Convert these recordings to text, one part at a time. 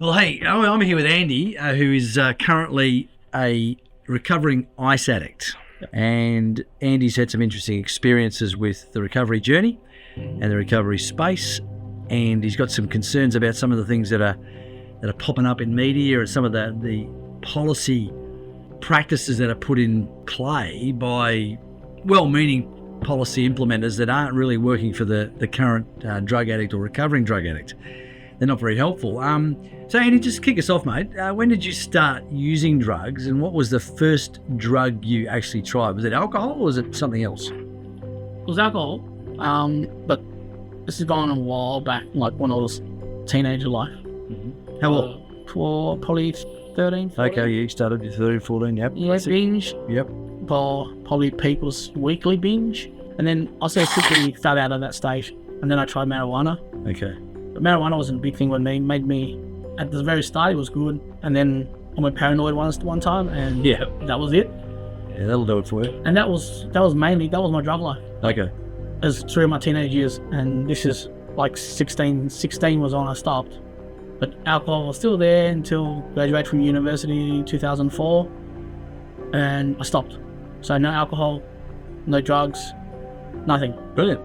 Well, hey, I'm here with Andy, who is currently a recovering ICE addict. And Andy's had some interesting experiences with the recovery journey and the recovery space. And he's got some concerns about some of the things that are popping up in media and some of the policy practices that are put in play by well-meaning policy implementers that aren't really working for the current drug addict or recovering drug addict. They're not very helpful. So Andy, just kick us off, mate. When did you start using drugs, and what was the first drug you actually tried? Was it alcohol or was it something else? It was alcohol, but this is going a while back, like when I was teenager life. Mm-hmm. How old? For probably 13, 14. Okay, you started with 13, 14, yep. Yeah, binge. Yep. Probably peak was weekly binge, and then I sort of quickly fell out of that stage, and then I tried marijuana. Okay. But marijuana wasn't a big thing with me. Made me, at the very start, it was good, and then I went paranoid one time, and that was it. Yeah, that'll do it for you. And that was my drug life. Okay. It was through my teenage years, and this is like 16 was when I stopped. But alcohol was still there until graduated from university in 2004, and I stopped. So no alcohol, no drugs, nothing. Brilliant.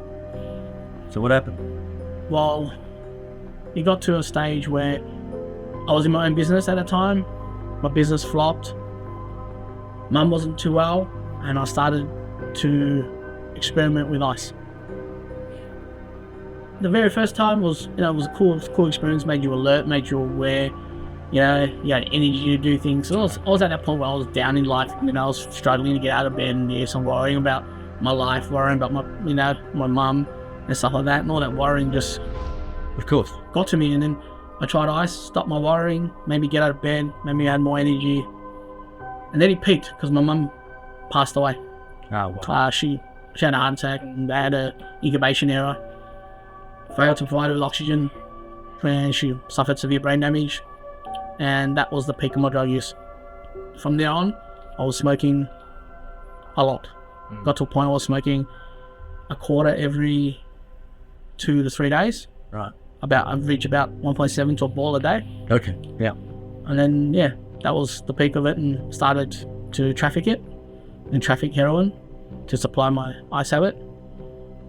So what happened? Well, it got to a stage where I was in my own business at the time. My business flopped. Mum wasn't too well, and I started to experiment with ice. The very first time was, it was a cool experience. Made you alert, made you aware. You had energy to do things. So I was at that point where I was down in life. I was struggling to get out of bed, and I'm worrying about my life, worrying about my mum and stuff like that, and all that worrying just, of course, got to me. And then I tried ice, stopped my worrying, made me get out of bed, made me add more energy, and then it peaked because my mum passed away. Oh wow. She had a heart attack, and they had an incubation error. Failed to provide her with oxygen, and she suffered severe brain damage, and that was the peak of my drug use. From there on, I was smoking a lot. Got to a point where I was smoking a quarter every 2 to 3 days. Right. I've reached about 1.7 to a ball a day. Okay. Yeah. And then that was the peak of it, and started to traffic it and traffic heroin to supply my ICE habit.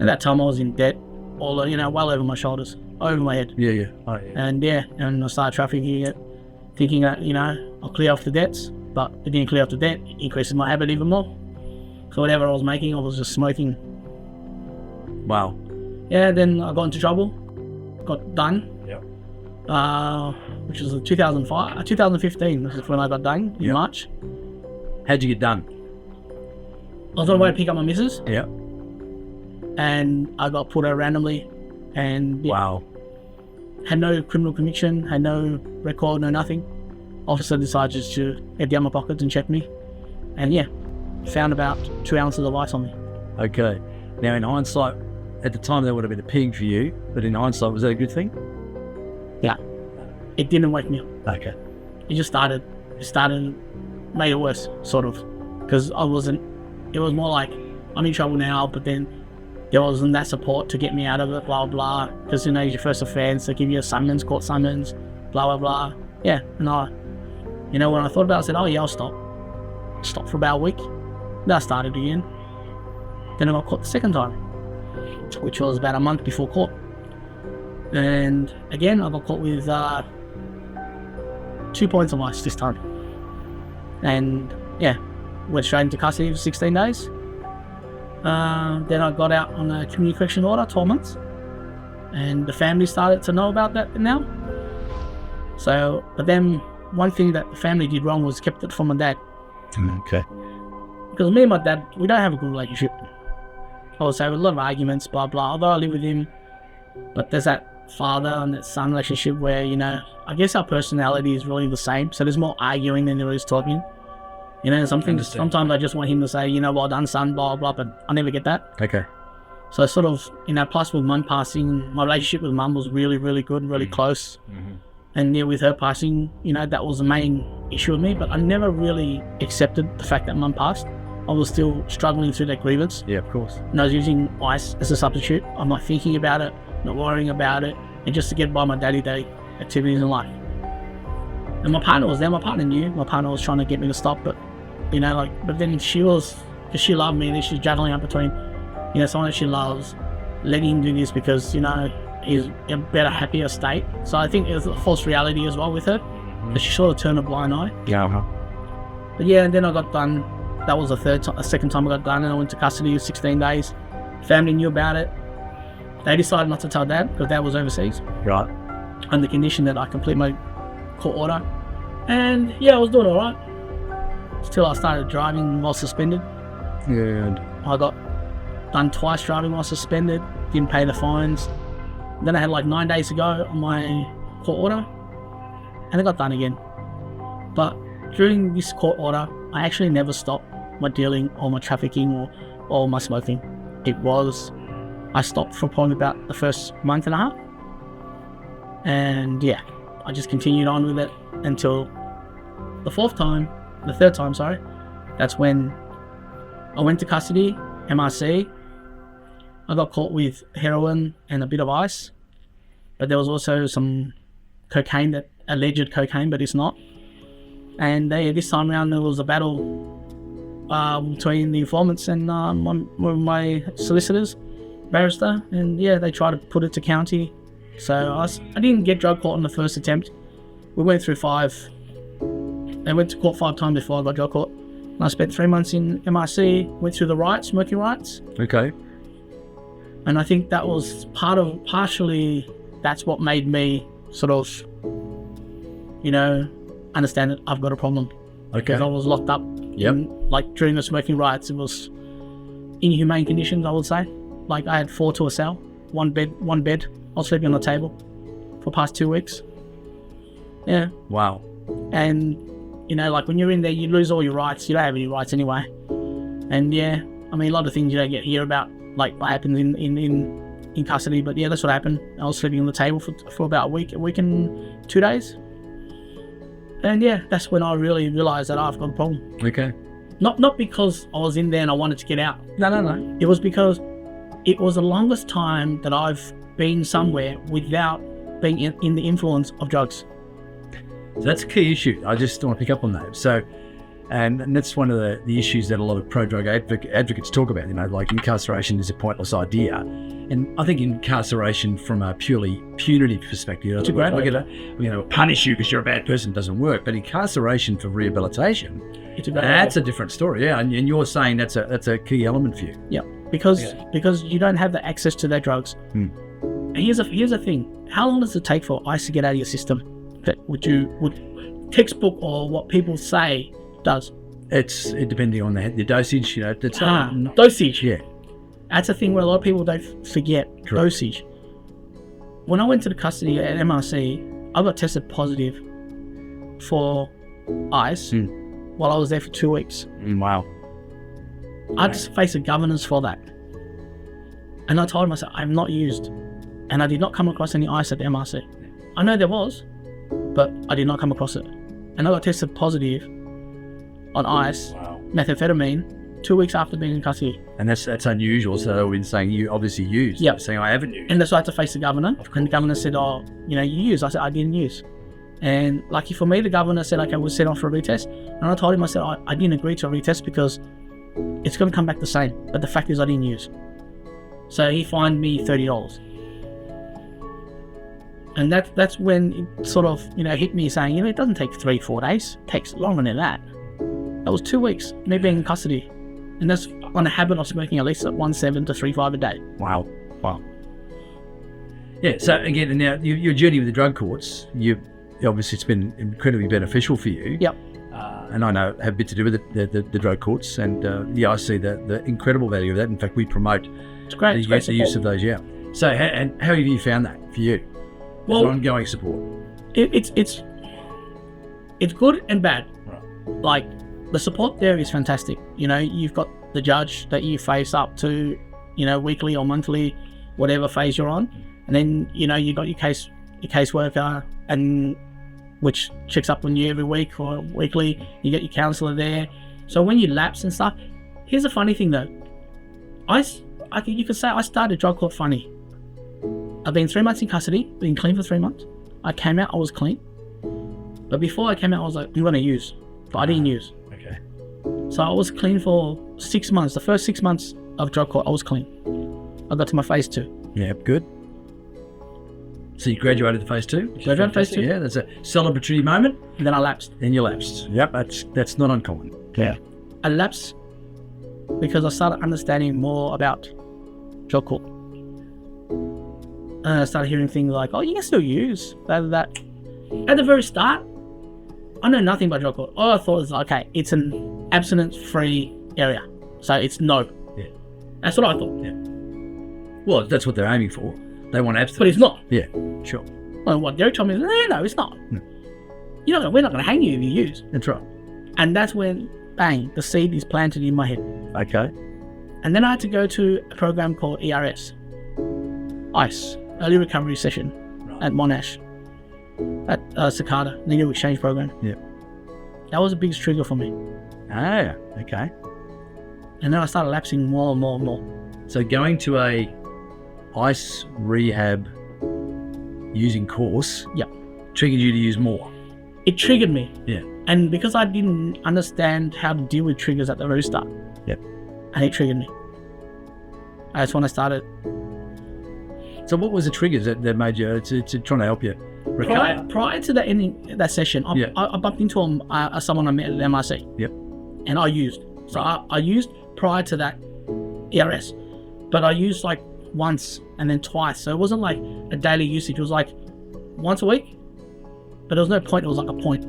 At that time I was in debt, all well over my shoulders, over my head. Yeah. Oh, yeah. And I started trafficking it, thinking that I'll clear off the debts, but it didn't clear off the debt. It increases my habit even more. So whatever I was making, I was just smoking. Wow. Yeah. Then I got into trouble, got done. Yeah. Which was 2015. This is when I got done in March. How'd you get done? I was on the way to pick up my missus. Yeah. And I got pulled out randomly, and wow. Had no criminal conviction, had no record, no nothing. Officer decided just to head down my pockets and check me, and found about 2 ounces of ice on me. Okay. Now, in hindsight, at the time that would have been a pig for you, but in hindsight, was that a good thing? Yeah. It didn't wake me up. Okay. It made it worse, sort of, because it was more like, I'm in trouble now, but then there wasn't that support to get me out of it, blah, blah, because, it's your first offense, they give you a summons, court summons, blah, blah, blah. Yeah, and when I thought about it, I said, I'll stop. Stopped for about a week. Then I started again. Then I got caught the second time, which was about a month before court. And again, I got caught with 2 points of ice this time. And went straight into custody for 16 days. Then I got out on a community correction order, 12 months. And the family started to know about that now. So, but then one thing that the family did wrong was kept it from my dad. Okay. Because me and my dad, we don't have a good relationship. I would say a lot of arguments, blah, blah, although I live with him. But there's that father and that son relationship where, I guess our personality is really the same. So there's more arguing than there is talking. Sometimes I just want him to say, well done, son, blah, blah, but I never get that. Okay. So sort of, plus with mum passing, my relationship with mum was really, really good, really close. Mm-hmm. And with her passing, that was the main issue with me, but I never really accepted the fact that mum passed. I was still struggling through that grievance. Yeah, of course. And I was using ice as a substitute. I'm not thinking about it, not worrying about it, and just to get by my day-to-day activities in life. And my partner was there. My partner knew. My partner was trying to get me to stop, but but then she was, because she loved me, and then she's juggling up between, someone that she loves, letting him do this because, he's in a better, happier state. So I think it was a false reality as well with her. But she sort of turned a blind eye. Yeah. But yeah, and then I got done. That was a second time I got done, and I went to custody for 16 days. Family knew about it. They decided not to tell Dad because Dad was overseas. Right. On the condition that I complete my court order. And yeah, I was doing all right. Till I started driving while suspended. Good. I got done twice driving while suspended. Didn't pay the fines. Then I had like 9 days to go on my court order. And I got done again. But during this court order, I actually never stopped my dealing or my trafficking or my smoking. I stopped for probably about the first month and a half. And yeah, I just continued on with it until the third time, that's when I went to custody, MRC. I got caught with heroin and a bit of ice, but there was also some cocaine, alleged cocaine, but it's not. And this time around there was a battle between the informants and my solicitors, barrister, and yeah, they tried to put it to county. So I didn't get drug caught on the first attempt. We went through 5. I went to court 5 times before I got drug caught. And I spent 3 months in MRC, went through the riots, smoking riots. Okay. And I think that was partially, that's what made me sort of, understand that I've got a problem. Okay. Because I was locked up. Yep. Like during the smoking riots, it was inhumane conditions, I would say. Like I had 4 to a cell, one bed. I was sleeping on the table for the past 2 weeks. Yeah. Wow. And, like when you're in there, you lose all your rights. You don't have any rights anyway. And yeah, I mean, a lot of things you don't get hear about, like what happens in custody. But yeah, that's what happened. I was sleeping on the table for about a week and 2 days. And yeah, that's when I really realised that I've got a problem. Okay. Not because I was in there and I wanted to get out. No. It was because it was the longest time that I've been somewhere without being in the influence of drugs. So that's a key issue. I just want to pick up on that. So, and that's one of the issues that a lot of pro-drug advocates talk about, like incarceration is a pointless idea. And I think incarceration from a purely punitive perspective, it's a great idea. We're going to punish you because you're a bad person, doesn't work. But incarceration for rehabilitation, that's a different story. Yeah, and you're saying that's a key element for you. Yeah, because you don't have the access to their drugs. And here's the thing: how long does it take for ICE to get out of your system? That would textbook or what people say does? It's depending on the dosage. It's dosage. Yeah. That's a thing where a lot of people don't forget. Correct. Dosage. When I went to the custody at MRC, I got tested positive for ICE while I was there for 2 weeks. Wow. I had to face the governors for that. And I told him, I said, I'm not used. And I did not come across any ICE at the MRC. I know there was, but I did not come across it. And I got tested positive on ICE, methamphetamine, 2 weeks after being in custody. And that's unusual. So they've been saying you obviously used. Yeah. Saying I haven't used. And that's why I had to face the governor. And the governor said, you used. I said, I didn't use. And lucky for me, the governor said, okay, we'll send off for a retest. And I told him, I said, I didn't agree to a retest because it's going to come back the same. But the fact is I didn't use. So he fined me $30. And that's when it sort of, hit me saying, it doesn't take 3-4 days. It takes longer than that. That was 2 weeks, me being in custody. And that's on a habit of smoking at least 1.7 to 3.5 a day. Wow. Yeah, so again, now your journey with the drug courts, obviously it's been incredibly beneficial for you. Yep. And I know have a bit to do with the drug courts, and I see the incredible value of that. In fact, we promote the use of those. Yeah. So how have you found that for you? Well, ongoing support. It's good and bad. Right. Like the support there is fantastic. You've got the judge that you face up to, weekly or monthly, whatever phase you're on, and then you got your caseworker, and which checks up on you every week or weekly. You get your counsellor there. So when you lapse and stuff, here's a funny thing though. You could say I started drug court funny. I've been 3 months in custody, been clean for 3 months. I came out, I was clean. But before I came out, I was like, I'm going to use. But I didn't use. Okay. So I was clean for 6 months. The first 6 months of drug court, I was clean. I got to my phase 2. Yeah, good. So you graduated to phase 2? Graduated phase 2. Yeah, that's a celebratory moment. And then I lapsed. Then you lapsed. Yep, that's not uncommon. Yeah. I lapsed because I started understanding more about drug court. And I started hearing things like, oh, you can still use that. At the very start, I know nothing about drug court. All I thought was, okay, it's an abstinence-free area. So it's no. Yeah. That's what I thought. Yeah. Well, that's what they're aiming for. They want abstinence. But it's not. Yeah, sure. Well, what Derek told me is, no, it's not. No. We're not going to hang you if you use. That's right. And that's when, bang, the seed is planted in my head. Okay. And then I had to go to a program called ERS, ICE, Early Recovery Session, Right. at Monash, at Cicada, the new exchange program. Yeah. That was a big trigger for me. Ah, okay. And then I started lapsing more and more and more. So going to a ICE rehab using course, Yeah. triggered you to use more. It triggered me. Yeah. And because I didn't understand how to deal with triggers at the very start. Yep. And it triggered me. That's when I started. So what was the triggers that made you to trying to help you recover? Prior to that ending that session, I bumped into someone I met at MRC. Yep. And I used. So I used prior to that ERS, but I used like once and then twice. So it wasn't like a daily usage. It was like once a week, but there was no point. It was like a point.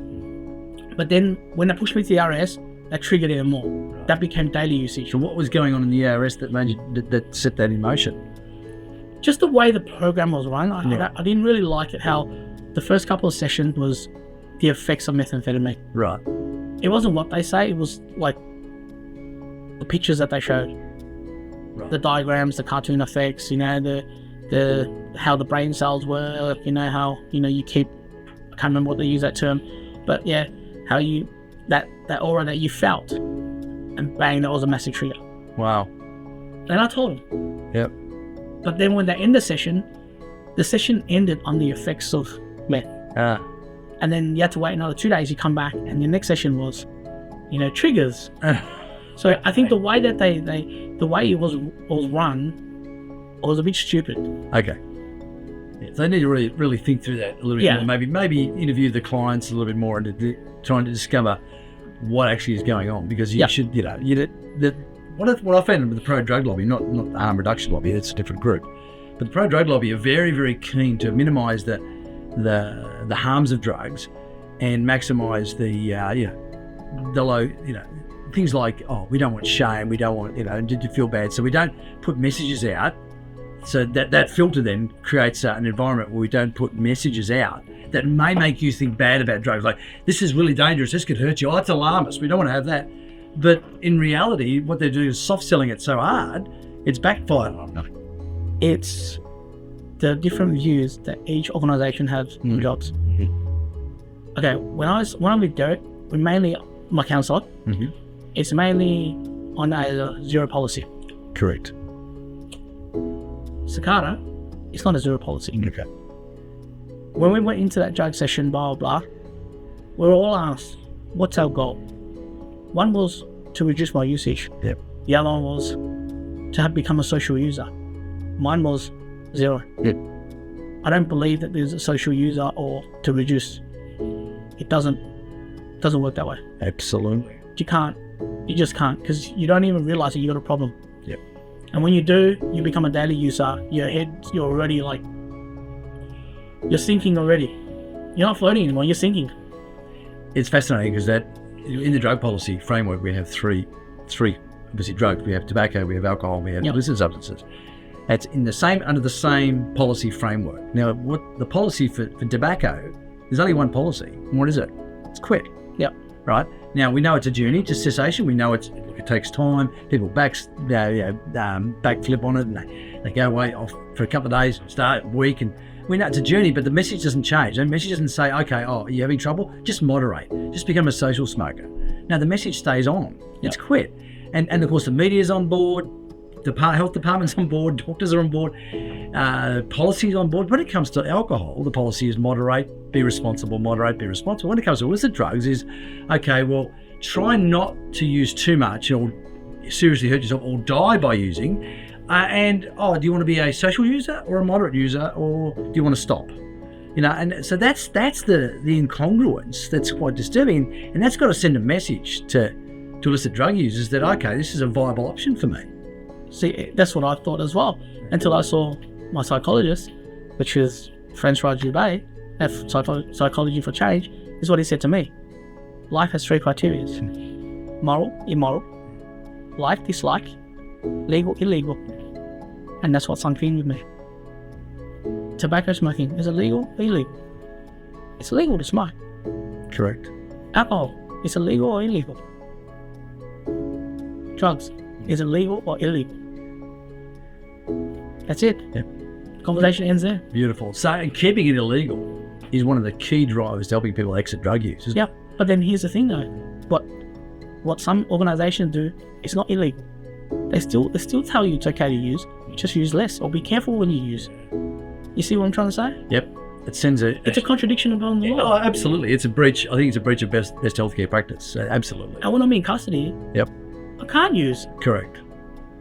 But then when they pushed me to the ERS, that triggered even more. Right. That became daily usage. So what was going on in the ERS that made you that set that in motion? Just the way the program was run, Yeah. I didn't really like it. How the first couple of sessions was the effects of methamphetamine. Right. It wasn't what they say. It was like the pictures that they showed, Right. the diagrams, the cartoon effects. The how the brain cells work. How you keep. I can't remember what they use that term, but yeah, how you that aura that you felt, and bang, that was a massive trigger. Wow. And I told him. Yep. But then when they end the session ended on the effects of meth. Ah. And then you had to wait another 2 days, you come back, and the next session was, triggers. So I think the way that the way it was run was a bit stupid. Okay. Yeah, so they need to really think through that a little bit more. Maybe interview the clients a little bit more and trying to discover what actually is going on, because you should, what I found with the pro-drug lobby, not the harm reduction lobby, it's a different group, but the pro-drug lobby are very, very keen to minimise the harms of drugs and maximise the low, things like, oh, we don't want shame, we don't want, did you feel bad? So we don't put messages out. So that filter then creates an environment where we don't put messages out that may make you think bad about drugs. Like, this is really dangerous, this could hurt you, oh, it's alarmist, we don't want to have that. But in reality, what they're doing is soft selling it so hard, it's backfired on them. It's the different views that each organisation has on drugs. Mm-hmm. Okay, when I'm with Derek, we mainly, my counsellor, it's mainly on a zero policy. Correct. Cicada, it's not a zero policy. Okay. When we went into that drug session, blah, blah, blah, we were all asked, what's our goal? One was to reduce my usage. Yep. The other one was to have become a social user. Mine was zero. Yep. I don't believe that there's a social user or to reduce. It doesn't work that way. Absolutely. You just can't, because you don't even realize that you got a problem. Yep. And when you do, you become a daily user. You're already you're sinking already. You're not floating anymore, you're sinking. It's fascinating because that in the drug policy framework, we have three obviously drugs. We have tobacco, we have alcohol, we have illicit substances. It's under the same policy framework. Now, what the policy for tobacco, there's only one policy. And what is it? It's quit. Yep. Right? Now, we know it's a journey to cessation. We know it takes time. People backflip on it, and they go away off for a couple of days, start a week, and we know it's a journey, but the message doesn't change. The message doesn't say, okay, are you having trouble? Just moderate. Just become a social smoker. Now, the message stays on. It's quit. And of course, the media's on board. health department's on board, doctors are on board, policies on board. When it comes to alcohol, the policy is moderate, be responsible, moderate, be responsible. When it comes to illicit drugs is, okay, well, try not to use too much or seriously hurt yourself or die by using. Do you want to be a social user or a moderate user, or do you want to stop? And so that's the incongruence that's quite disturbing, and that's got to send a message to illicit drug users that, okay, this is a viable option for me. See, that's what I thought as well, until I saw my psychologist, which is Francois Joubert, Psychology for Change. This is what he said to me. Life has 3 criteria: moral, immoral, like, dislike, legal, illegal. And that's what sunk in with me. Tobacco smoking, is it legal or illegal? It's legal to smoke. Correct. Alcohol, is it legal or illegal? Drugs, is it legal or illegal? That's it. Yep. Conversation ends there. Beautiful. So keeping it illegal is one of the key drivers to helping people exit drug use, isn't it? But then here's the thing though. What some organizations do, it's not illegal. They still tell you it's okay to use, just use less or be careful when you use. You see what I'm trying to say? Yep. It sends it's a contradiction upon the law. Oh, absolutely. It's a breach. I think it's a breach of best healthcare practice. Absolutely. And when I'm in custody, yep, I can't use. Correct.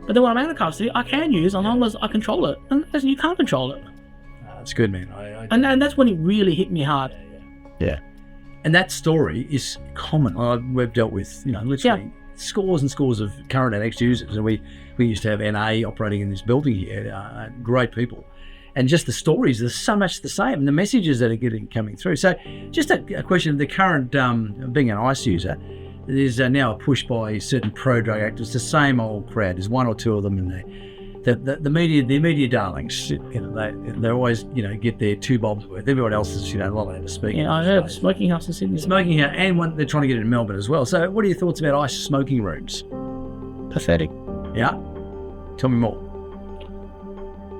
But then when I'm out of custody, I can use as long as I control it. And you can't control it. That's good, man. And that's when it really hit me hard. Yeah. And that story is common. We've dealt with, literally scores and scores of current and ex-users. And we used to have NA operating in this building here. Great people. And just the stories are so much the same, and the messages that are coming through. So just a question of the current, being an ICE user, there's now a push by certain pro-drug activists, the same old crowd. There's 1 or 2 of them, and the media darlings, they always, get their 2 bobs worth. Everyone else is, not allowed to speak. Yeah, I heard smoking house in Sydney. Smoking house, and they're trying to get it in Melbourne as well. So what are your thoughts about ICE smoking rooms? Pathetic. Yeah? Tell me more.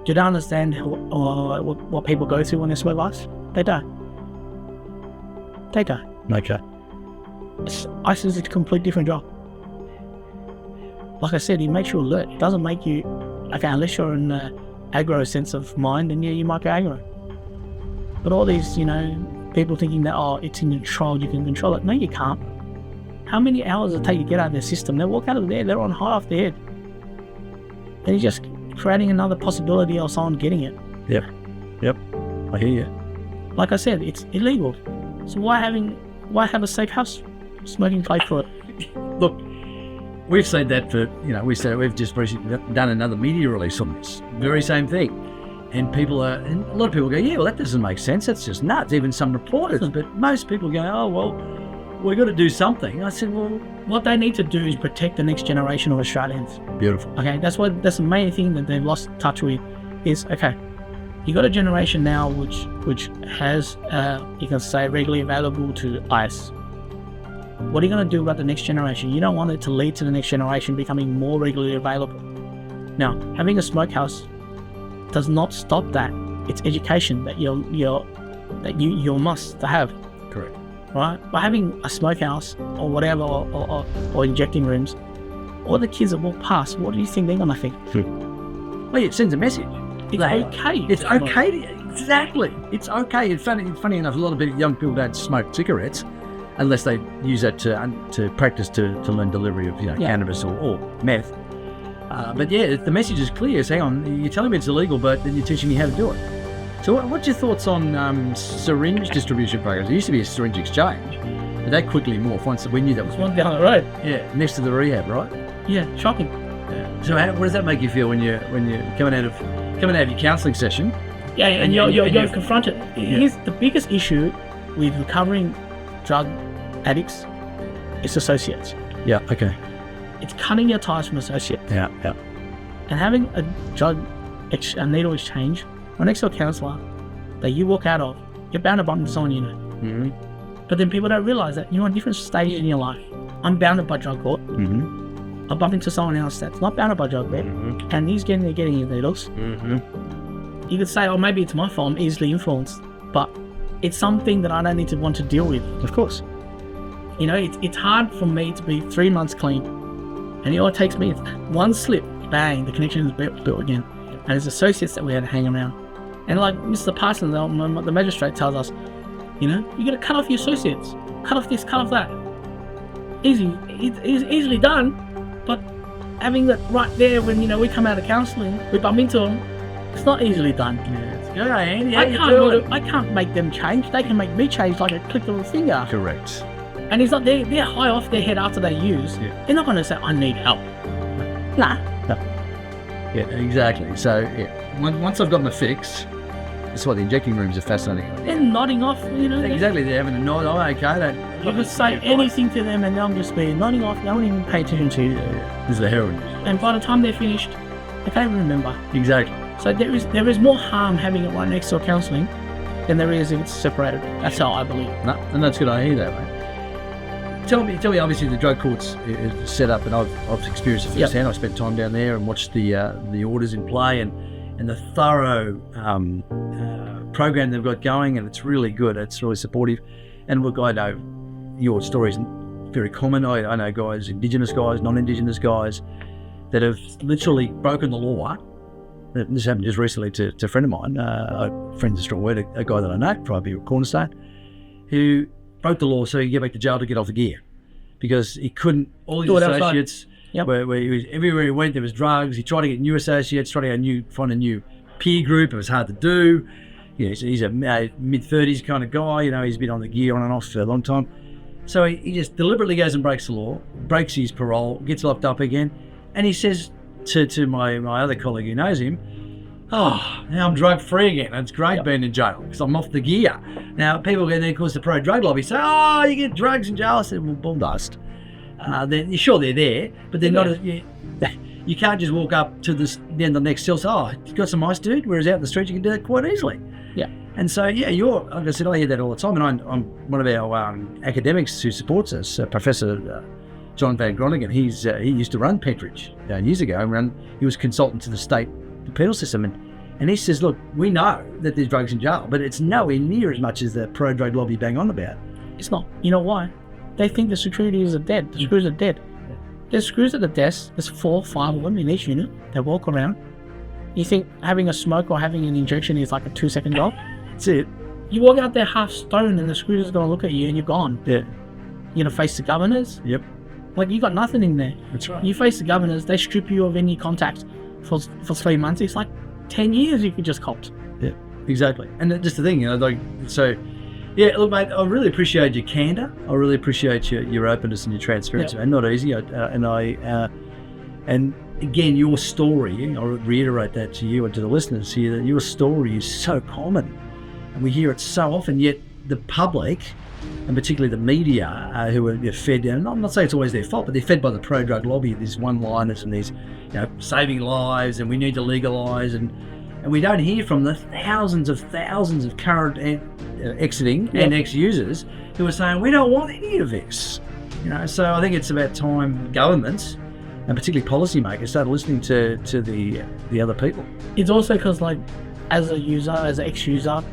Do you not understand what people go through when they smoke ice? They die. Okay. Ice is a complete different job. Like I said, it makes you alert. It doesn't make you, unless you're in an aggro sense of mind, then you might go aggro. But all these, people thinking that, it's in control, you can control it. No, you can't. How many hours does it take to get out of their system? They walk out of there, they're on high off their head. And you're just creating another possibility of someone getting it. Yep. I hear you. Like I said, it's illegal. So why have a safe house smoking place for it? Look, we've said that for, we've just recently done another media release on this. Very same thing. And a lot of people go, yeah, well, that doesn't make sense. That's just nuts. Even some reporters. But most people go, oh, well, we've got to do something. I said, well, what they need to do is protect the next generation of Australians. Beautiful. Okay, that's the main thing that they've lost touch with is, okay, you got a generation now which has, you can say, regularly available to ICE. What are you going to do about the next generation? You don't want it to lead to the next generation becoming more regularly available. Now, having a smokehouse does not stop that. It's education that you must have. Correct. Right? By having a smokehouse or whatever, or injecting rooms, all the kids that walk past, what do you think they're going to think? Well, it sends a message. It's okay. It's okay. Exactly. It's okay. It's funny enough, a lot of young people don't smoke cigarettes unless they use that to practice to learn delivery of cannabis or meth. But yeah, the message is clear. Hang on, you're telling me it's illegal, but then you're teaching me how to do it. So what's your thoughts on syringe distribution programs? There used to be a syringe exchange, but that quickly morphed once we knew that was one down the road. Yeah, next to the rehab, right? Yeah, shocking. Yeah. So what does that make you feel when you're coming out of your counselling session? Yeah, and you're confronted. Here's the biggest issue with recovering drug addicts is associates. Yeah. Okay. It's cutting your ties from associates. Yeah. And having a needle exchange or next to a counsellor that you walk out of, you're bound to bump into someone you know. Mm-hmm. But then people don't realise that you're on different stages in your life. I'm bounded by drug court. Mm-hmm. I bump into someone else that's not bounded by drug court, and he's getting his needles. Mm-hmm. You could say, oh, maybe it's my fault, I'm easily influenced. But it's something that I don't need to want to deal with. Of course. It's hard for me to be 3 months clean. And all it takes me is one slip bang, the connection is built again. And there's associates that we had to hang around. And like Mr. Parsons, the magistrate tells us, you got to cut off your associates. Cut off this, cut off that. Easily done, but having that right there when, we come out of counselling, we bump into them, it's not easily done. Yeah, Andy, I can't make them change. They can make me change like a click of a finger. Correct. And it's not, they're high off their head after they use. Yeah. They're not going to say, I need help. Nah. No. Yeah, exactly. So, once I've got my fix, that's why the injecting rooms are fascinating. They're nodding off, Exactly, they're having a nod. Oh, okay. You could say anything to them and they'll just be nodding off. They won't even pay attention to you. This is the heroin. And by the time they're finished, they can't even remember. Exactly. So there is more harm having it right next to counselling than there is if it's separated. That's how I believe. No, and that's good. I hear that, mate. Tell me. Obviously, the drug court's set up, and I've experienced it firsthand. I spent time down there and watched the orders in play and the thorough program they've got going, and it's really good. It's really supportive. And look, I know your story is very common. I know guys, Indigenous guys, non-Indigenous guys, that have literally broken the law. This happened just recently to a friend of mine, a friend's a strong word, a guy that I know, probably a cornerstone, who broke the law so he could get back to jail to get off the gear because he couldn't. All his associates, where he was, everywhere he went, there was drugs. He tried to get new associates, tried to find a new peer group. It was hard to do. He's a mid-30s kind of guy. He's been on the gear on and off for a long time. So he just deliberately goes and breaks the law, breaks his parole, gets locked up again, and he says to my other colleague who knows him, oh, now I'm drug free again. It's great being in jail because I'm off the gear. Now people then, of course, the pro-drug lobby say, oh, you get drugs in jail. I said, well, bull dust. Then sure they're there, but they're not. You can't just walk up to the end of the next cell and say, oh, you got some ice, dude? Whereas out in the street you can do that quite easily. Yeah. And so, you're, like I said, I hear that all the time, and I'm one of our academics who supports us, Professor John Van Groningen. He used to run Pentridge years ago. He was consultant to the state penal system, and he says, look, we know that there's drugs in jail, but it's nowhere near as much as the pro-drug lobby bang on about. It's not. You know why? They think the securities are dead. The screws are dead. There's screws at the desk. There's 4 or 5 of them in each unit. They walk around. You think having a smoke or having an injection is like a 2-second job? That's it. You walk out there half stoned and the screws are going to look at you and you're gone. Yeah. You're going to face the governors. Yep. Like, you got nothing in there. That's right. You face the governors, they strip you of any contact for 3 months. It's like 10 years you could just copped. Yeah, exactly. And just the thing, yeah, look, mate, I really appreciate your candour. I really appreciate your openness and your transparency. Yep. And not easy. And again, your story, I'll reiterate that to you and to the listeners here, that your story is so common. And we hear it so often, yet the public, and particularly the media, who are fed, and I'm not saying it's always their fault, but they're fed by the pro-drug lobby, these one-liners and these, saving lives, and we need to legalise, and we don't hear from the thousands of current exiting and ex-users who are saying, we don't want any of this. So I think it's about time governments, and particularly policymakers, start listening to the other people. It's also because, like, as a user, as an ex-user,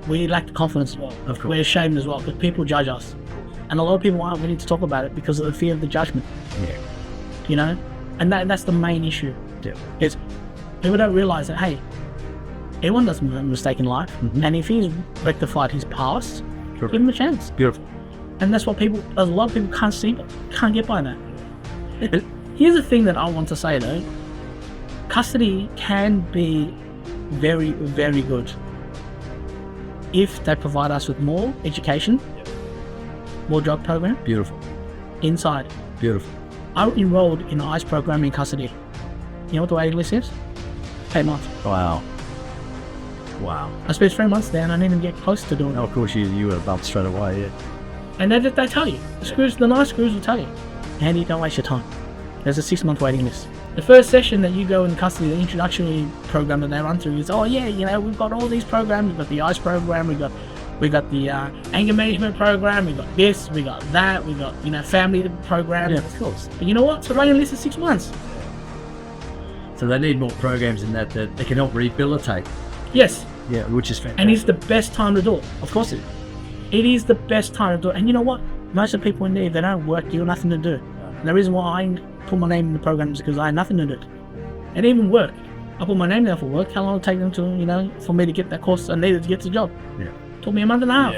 we lack the confidence as well. Of course. We're ashamed as well because people judge us. And a lot of people aren't willing to talk about it because of the fear of the judgment. Yeah. And that's the main issue. Yeah. Is people don't realise that, hey, everyone does make a mistake in life. Mm-hmm. And if he's rectified his past, give him a chance. Beautiful. And that's what a lot of people can't see, can't get by that. Here's the thing that I want to say though. Custody can be very, very good if they provide us with more education, more drug program. Beautiful. Inside. Beautiful. I enrolled in an ICE program in custody. You know what the waiting list is? 8 months. Wow. I spent 3 months there and I didn't even get close to doing it. Oh, of course, you were bumped straight away, yeah. And they tell you. The nice screws will tell you. Andy, don't waste your time. There's a 6-month waiting list. The first session that you go in custody, the introductory program that they run through is, we've got all these programs. We've got the ICE program, we got the anger management program, we got this, we got that, we got family programs. Yeah, of course. But you know what? The waiting list is 6 months. So they need more programs than that they can help rehabilitate. Yes. Yeah, which is fantastic. And it's the best time to do it. Of course it is. It is the best time to do it. And you know what? Most of the people in there, they don't work, you got nothing to do. And the reason why put my name in the programs because I had nothing to do. And even work. I put my name down for work. How long did it take them to, for me to get that course I needed to get the job? Yeah. Took me a month and a half.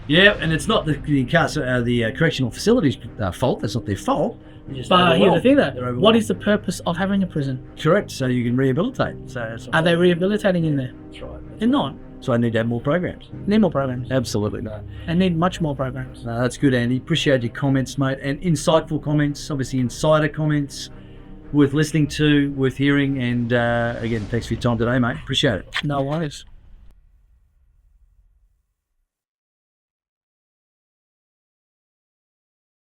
Yeah, and it's not the correctional facility's fault. That's not their fault. But here's the thing though, what is the purpose of having a prison? Correct, so you can rehabilitate. Are they rehabilitating in there? That's right. They're not. So I need to have more programs. Need more programs. Absolutely, no. I need much more programs. No, that's good, Andy. Appreciate your comments, mate, and insightful comments, obviously insider comments, worth listening to, worth hearing, and again, thanks for your time today, mate. Appreciate it. No worries.